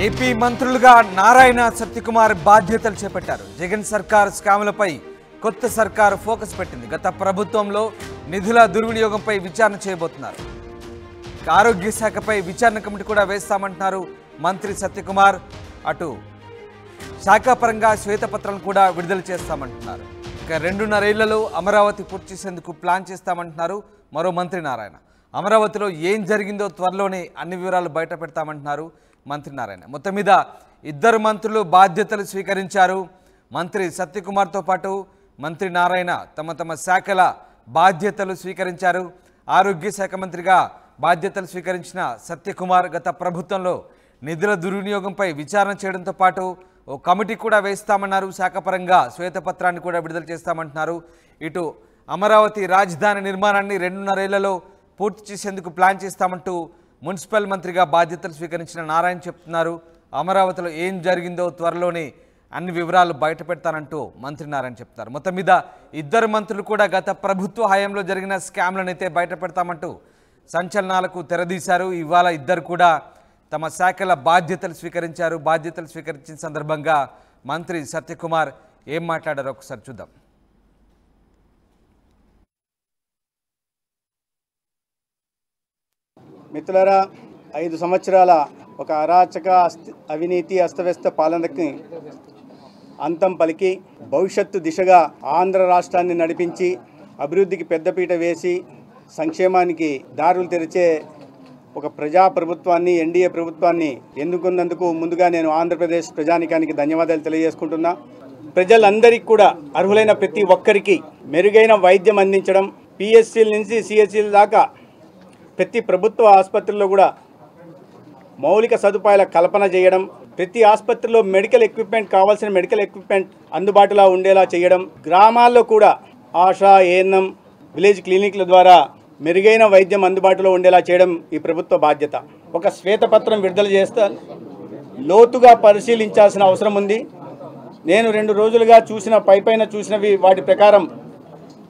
AP మంత్రులుగా నారాయణ సత్యకుమార్ బాధ్యతలు చేపట్టారు. జగన్ సర్కార్ స్కాములపై కొత్త సర్కారు ఫోకస్ పెట్టింది. గత ప్రభుత్వంలో నిధుల దుర్వినియోగంపై విచారణ చేయబోతున్నారు. ఆరోగ్య శాఖపై విచారణ కమిటీ కూడా వేస్తామంటున్నారు మంత్రి సత్యకుమార్. అటు శాఖాపరంగా శ్వేతపత్రాలను కూడా విడుదల చేస్తామంటున్నారు. ఇక 2.5 ఏళ్లలో అమరావతి పూర్తి చేసేందుకు ప్లాన్ చేస్తామంటున్నారు మరో మంత్రి నారాయణ. అమరావతిలో ఏం జరిగిందో త్వరలోనే అన్ని వివరాలు బయట పెడతామంటున్నారు మంత్రి నారాయణ. మొత్తం మీద 2 మంత్రులు బాధ్యతలు స్వీకరించారు. మంత్రి సత్యకుమార్తో పాటు మంత్రి నారాయణ తమ శాఖల బాధ్యతలు స్వీకరించారు. ఆరోగ్య శాఖ మంత్రిగా బాధ్యతలు స్వీకరించిన సత్యకుమార్ గత ప్రభుత్వంలో నిధుల దుర్వినియోగంపై విచారణ చేయడంతో పాటు ఓ కమిటీ కూడా వేస్తామన్నారు. శాఖపరంగా శ్వేతపత్రాన్ని కూడా విడుదల చేస్తామంటున్నారు. ఇటు అమరావతి రాజధాని నిర్మాణాన్ని 2.5 ఏళ్లలో పూర్తి చేసేందుకు ప్లాన్ చేస్తామంటూ మున్సిపల్ మంత్రిగా బాధ్యతలు స్వీకరించిన నారాయణ చెప్తున్నారు. అమరావతిలో ఏం జరిగిందో త్వరలోనే అన్ని వివరాలు బయట పెడతానంటూ మంత్రి నారాయణ చెప్తున్నారు. మొత్తం మీద 2 మంత్రులు కూడా గత ప్రభుత్వ హయాంలో జరిగిన స్కామ్లను అయితే బయట పెడతామంటూ సంచలనాలకు తెరదీశారు. ఇవాళ 2 కూడా తమ శాఖల బాధ్యతలు స్వీకరించారు. బాధ్యతలు స్వీకరించిన సందర్భంగా మంత్రి సత్యకుమార్ ఏం మాట్లాడారో ఒకసారి చూద్దాం. మిత్రులారా, 5 సంవత్సరాల ఒక అరాచక అవినీతి అస్తవ్యస్త పాలనకి అంతం పలికి భవిష్యత్తు దిశగా ఆంధ్ర రాష్ట్రాన్ని నడిపించి అభివృద్ధికి పెద్దపీట వేసి సంక్షేమానికి దారులు తెరిచే ఒక ప్రజాప్రభుత్వాన్ని ఎన్డీఏ ప్రభుత్వాన్ని ఎన్నుకున్నందుకు ముందుగా నేను ఆంధ్రప్రదేశ్ ప్రజానికానికి ధన్యవాదాలు తెలియజేసుకుంటున్నా. ప్రజలందరికీ కూడా అర్హులైన ప్రతి ఒక్కరికి మెరుగైన వైద్యం అందించడం, పిఎస్సీల నుంచి సిఎస్సీల దాకా ప్రతి ప్రభుత్వ ఆసుపత్రుల్లో కూడా మౌలిక సదుపాయాల కల్పన చేయడం, ప్రతి ఆసుపత్రిలో మెడికల్ ఎక్విప్మెంట్ కావాల్సిన మెడికల్ ఎక్విప్మెంట్ అందుబాటులో ఉండేలా చేయడం, గ్రామాల్లో కూడా ఆశా, ఏఎన్ఎం, విలేజ్ క్లినిక్ల ద్వారా మెరుగైన వైద్యం అందుబాటులో ఉండేలా చేయడం ఈ ప్రభుత్వ బాధ్యత. ఒక శ్వేతపత్రం విడుదల చేస్తా లోతుగా పరిశీలించాల్సిన అవసరం ఉంది. నేను 2 రోజులుగా పైపైన చూసినవి వాటి ప్రకారం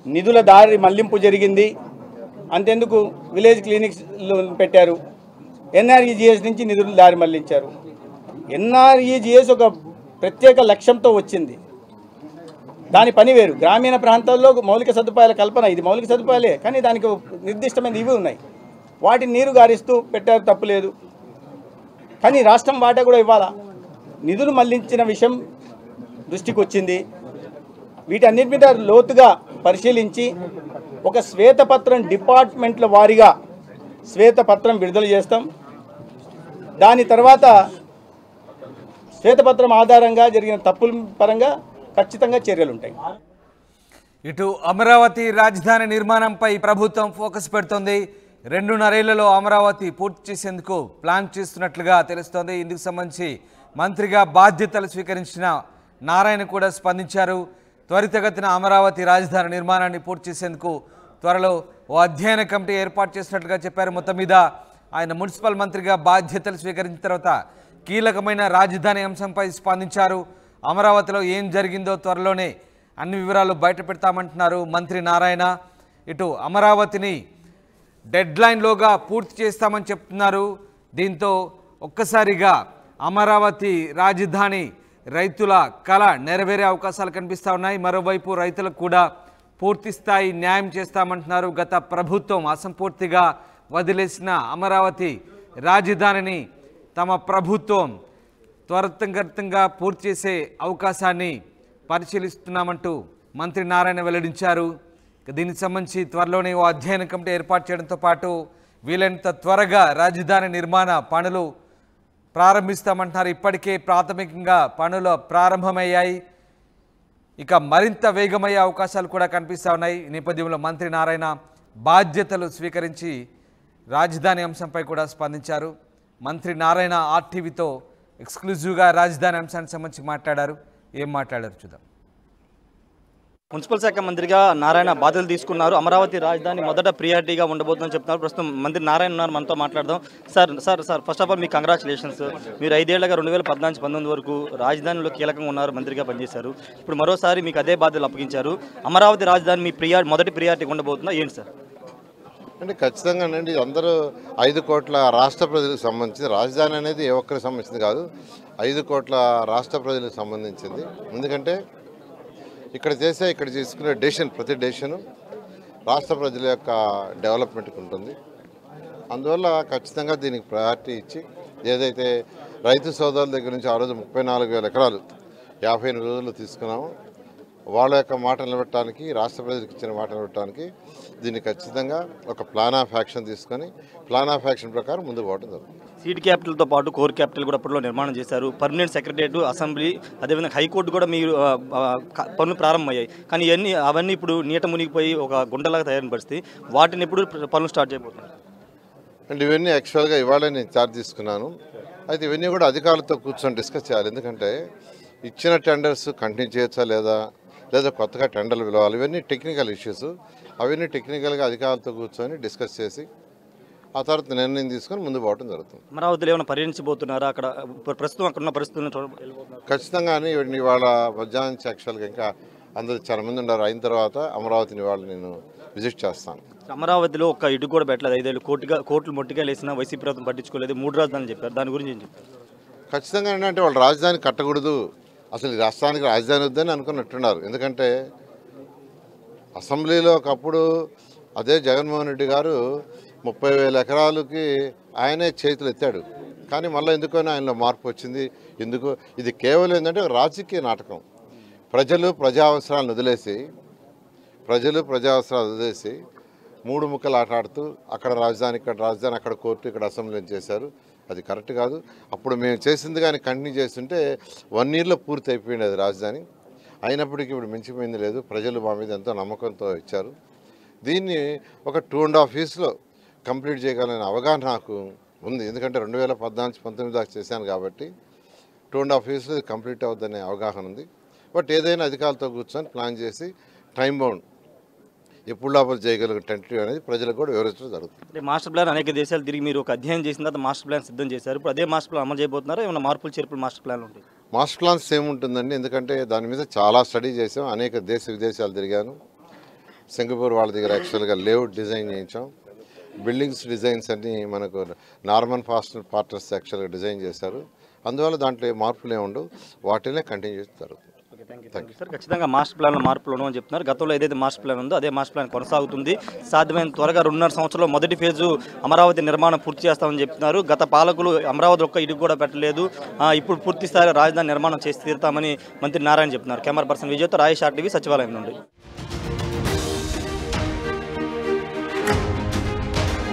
నిధుల దారి మళ్లింపు జరిగింది. అంతెందుకు విలేజ్ క్లినిక్స్లో పెట్టారు. ఎన్ఆర్ఈజీఎస్ నుంచి నిధులు దారి మళ్లించారు. ఎన్ఆర్ఈజీఎస్ ఒక ప్రత్యేక లక్ష్యంతో వచ్చింది. దాని పని వేరు. గ్రామీణ ప్రాంతాల్లో మౌలిక సదుపాయాల కల్పన, ఇది మౌలిక సదుపాయాలే, కానీ దానికి నిర్దిష్టమైన ఇవి ఉన్నాయి. వాటిని నీరు గారిస్తూ పెట్టారు, తప్పులేదు. కానీ రాష్ట్రం వాటా కూడా ఇవ్వాలా. నిధులు మళ్లించిన విషయం దృష్టికి వచ్చింది. వీటన్నిటి మీద లోతుగా పరిశీలించి ఒక శ్వేతపత్రం డిపార్ట్మెంట్ల వారీగా శ్వేతపత్రం విడుదల చేస్తాం. దాని తర్వాత శ్వేతపత్రం ఆధారంగా జరిగిన తప్పుల పరంగా ఖచ్చితంగా చర్యలు ఉంటాయి. ఇటు అమరావతి రాజధాని నిర్మాణంపై ప్రభుత్వం ఫోకస్ పెడుతోంది. 2.5 ఏళ్లలో అమరావతి పూర్తి చేసేందుకు ప్లాన్ చేస్తున్నట్లుగా తెలుస్తోంది. ఇందుకు సంబంధించి మంత్రిగా బాధ్యతలు స్వీకరించిన నారాయణ కూడా స్పందించారు. త్వరితగతిన అమరావతి రాజధాని నిర్మాణాన్ని పూర్తి చేసేందుకు త్వరలో ఓ అధ్యయన కమిటీ ఏర్పాటు చేసినట్లుగా చెప్పారు. మొత్తం మీద ఆయన మున్సిపల్ మంత్రిగా బాధ్యతలు స్వీకరించిన తర్వాత కీలకమైన రాజధాని అంశంపై స్పందించారు. అమరావతిలో ఏం జరిగిందో త్వరలోనే అన్ని వివరాలు బయట పెడతామంటున్నారు మంత్రి నారాయణ. ఇటు అమరావతిని డెడ్లైన్లోగా పూర్తి చేస్తామని చెప్తున్నారు. దీంతో ఒక్కసారిగా అమరావతి రాజధాని రైతుల కళ నెరవేరే అవకాశాలు కనిపిస్తూ ఉన్నాయి. మరోవైపు రైతులకు కూడా పూర్తి స్థాయి న్యాయం చేస్తామంటున్నారు. గత ప్రభుత్వం అసంపూర్తిగా వదిలేసిన అమరావతి రాజధానిని తమ ప్రభుత్వం త్వరితగతంగా పూర్తి చేసే అవకాశాన్ని పరిశీలిస్తున్నామంటూ మంత్రి నారాయణ వెల్లడించారు. దీనికి సంబంధించి త్వరలోనే ఓ అధ్యయన కమిటీ ఏర్పాటు చేయడంతో పాటు వీలైనంత త్వరగా రాజధాని నిర్మాణ పనులు ప్రారంభిస్తామంటున్నారు. ఇప్పటికే ప్రాథమికంగా పనులు ప్రారంభమయ్యాయి. ఇక మరింత వేగమయ్యే అవకాశాలు కూడా కనిపిస్తూ ఉన్నాయి. ఈ నేపథ్యంలో మంత్రి నారాయణ బాధ్యతలు స్వీకరించి రాజధాని అంశంపై కూడా స్పందించారు. మంత్రి నారాయణ ఆర్టీవీతో ఎక్స్క్లూజివ్గా రాజధాని అంశానికి సంబంధించి మాట్లాడారు. ఏం మాట్లాడారు చూద్దాం. మున్సిపల్ శాఖ మంత్రిగా నారాయణ బాధ్యతలు తీసుకున్నారు. అమరావతి రాజధాని మొదట ప్రియారిటీగా ఉండబోతుందని చెప్తున్నారు. ప్రస్తుతం మంత్రి నారాయణ ఉన్నారు, మనతో మాట్లాడదాం. సార్ ఫస్ట్ ఆఫ్ ఆల్ మీకు కంగ్రాచులేషన్స్. మీరు 5 ఏళ్లుగా 2014-19 వరకు రాజధానిలో కీలకంగా ఉన్నారు, మంత్రిగా పనిచేశారు. ఇప్పుడు మరోసారి మీకు అదే బాధ్యతలు అప్పగించారు. అమరావతి రాజధాని మీ మొదటి ప్రియారిటీ ఉండబోతుందా ఏంటి సార్? అంటే ఖచ్చితంగానండి అందరూ 5 కోట్ల రాష్ట్ర ప్రజలకు సంబంధించింది. రాజధాని అనేది ఏ ఒక్కరికి సంబంధించింది కాదు, 5 కోట్ల రాష్ట్ర ప్రజలకు సంబంధించింది. ఎందుకంటే ఇక్కడ తీసుకునే డెసిషన్, ప్రతి డెసిషను రాష్ట్ర ప్రజల యొక్క డెవలప్మెంట్కి ఉంటుంది. అందువల్ల ఖచ్చితంగా దీనికి ప్రయారిటీ ఇచ్చి ఏదైతే రైతు సోదరుల దగ్గర నుంచి ఆ రోజు 34,000 ఎకరాలు 58 రోజుల్లో తీసుకున్నాము, వాళ్ళ యొక్క మాట నిలబెట్టడానికి, రాష్ట్ర ప్రజలకు ఇచ్చిన మాట నిలబెట్టడానికి దీన్ని ఖచ్చితంగా ఒక ప్లాన్ ఆఫ్ యాక్షన్ తీసుకొని ప్లాన్ ఆఫ్ యాక్షన్ ప్రకారం ముందుకు పోవడం జరుగుతుంది. సీట్ క్యాపిటల్తో పాటు కోర్ క్యాపిటల్ కూడా అప్పట్లో నిర్మాణం చేశారు. పర్మనెంట్ సెక్రటరియట్, అసెంబ్లీ, అదేవిధంగా హైకోర్టు కూడా మీరు పనులు ప్రారంభమయ్యాయి. కానీ అవన్నీ ఇప్పుడు నీట మునిగిపోయి ఒక గుండెలాగా తయారైన పరిస్థితి. వాటిని ఎప్పుడు పనులు స్టార్ట్ చేయబోతున్నారు? అండ్ ఇవన్నీ యాక్చువల్గా ఇవాళ నేను ఛార్జ్ తీసుకున్నాను. అయితే ఇవన్నీ కూడా అధికారులతో కూర్చొని డిస్కస్ చేయాలి. ఎందుకంటే ఇచ్చిన టెండర్స్ కంటిన్యూ చేయొచ్చా లేదా కొత్తగా టెండర్లు పిలవాలి, ఇవన్నీ టెక్నికల్ ఇష్యూస్. అవన్నీ టెక్నికల్గా అధికారులతో కూర్చొని డిస్కస్ చేసి ఆ తర్వాత నిర్ణయం తీసుకొని ముందు పోవడం జరుగుతుంది. అమరావతిలో ఏమైనా పర్యటించబోతున్నారా? అక్కడ ప్రస్తుతం అక్కడ ఉన్న పరిస్థితులను ఖచ్చితంగానే ఇవాళ మధ్యాహ్నం యాక్చువల్గా ఇంకా అందరూ చాలా మంది ఉన్నారు. అయిన తర్వాత అమరావతిని ఇవాళ నేను విజిట్ చేస్తాను. అమరావతిలో ఒక్క ఇటు కూడా పెట్టలేదు. 5 కోట్లు మొట్టిగా లేసినా వైసీపీ ప్రభుత్వం పట్టించుకోలేదు. 3 రాజధానులు చెప్పారు. దాని గురించి ఏం చెప్పారు? ఖచ్చితంగా ఏంటంటే వాళ్ళు రాజధాని కట్టకూడదు, అసలు ఈ రాష్ట్రానికి రాజధాని వద్దని అనుకున్నట్టున్నారు. ఎందుకంటే అసెంబ్లీలో ఒకప్పుడు అదే జగన్మోహన్ రెడ్డి గారు 30,000 ఎకరాలకి ఆయనే చేతులు ఎత్తాడు. కానీ మళ్ళీ ఎందుకని ఆయనలో మార్పు వచ్చింది. ఎందుకు? ఇది కేవలం ఏంటంటే రాజకీయ నాటకం. ప్రజలు ప్రజా అవసరాలను వదిలేసి 3 ముక్కలు ఆట ఆడుతూ అక్కడ రాజధాని, ఇక్కడ రాజధాని, అక్కడ కోర్టు, ఇక్కడ అసెంబ్లీ చేశారు. అది కరెక్ట్ కాదు. అప్పుడు మేము చేసింది కానీ కంటిన్యూ చేస్తుంటే 1 ఇయర్లో పూర్తి అయిపోయింది అది రాజధాని. అయినప్పటికీ ఇప్పుడు మించిపోయింది లేదు. ప్రజలు మా మీద ఎంతో నమ్మకంతో ఇచ్చారు. దీన్ని ఒక 2.5 ఇయర్స్లో కంప్లీట్ చేయగలనే అవగాహన నాకు ఉంది. ఎందుకంటే 2014-19 దాకా చేశాను కాబట్టి 2.5 ఇయర్స్లో కంప్లీట్ అవుద్దనే అవగాహన ఉంది. బట్ ఏదైనా అధికారులతో కూర్చొని ప్లాన్ చేసి టైం బౌండ్ ఎప్పుడు లోపల చేయగలిగిన టెంటేటివ్ అనేది ప్రజలకు కూడా వివరించడం జరుగుతుంది. మాస్టర్ ప్లాన్ అనేక దేశాలు తిరిగి మీరు ఒక అధ్యయనం చేసిన తర్వాత మాస్టర్ ప్లాన్ సిద్ధం చేశారు. ఇప్పుడు అదే మాస్టర్ ప్లాన్ అమలు చేయబోతున్నారా? ఏమైనా మార్పులు చేర్పులు మాస్టర్ ప్లాన్ ఉంటాయి? మాస్టర్ ప్లాన్ సేమ్ ఉంటుందండి. ఎందుకంటే దాని మీద చాలా స్టడీ చేసాం. అనేక విదేశాలు తిరిగాను. సింగపూర్ వాళ్ళ దగ్గర యాక్చువల్గా లేఅవుట్ డిజైన్ చేయించాం. బిల్డింగ్స్ డిజైన్స్ అన్నీ మనకు నార్మన్ ఫాస్టర్ పార్టర్స్ యాక్చువల్గా డిజైన్ చేశారు. అందువల్ల దాంట్లో మార్పులు ఏమి ఉండవు, వాటినే కంటిన్యూ చేసి జరుగుతుంది. సార్, ఖచ్చితంగా మాస్టర్ ప్లాన్లో మార్పులు ఉండవని చెప్తున్నారు. గతంలో ఏదైతే మాస్టర్ ప్లాన్ ఉందో అదే మాస్టర్ ప్లాన్ కొనసాగుతుంది. సాధ్యమైన త్వరగా 2.5 సంవత్సరంలో మొదటి ఫేజు అమరావతి నిర్మాణం పూర్తి చేస్తామని చెప్తున్నారు. గత పాలకులు అమరావతి ఒక్క ఇటుకు కూడా పెట్టలేదు. ఇప్పుడు పూర్తి స్థాయిలో రాజధాని నిర్మాణం చేసి తీరుతామని మంత్రి నారాయణ చెప్తున్నారు. కెమెరా పర్సన్ విజయ్తో రాయేష్ RTV సచివాలయం నుండి.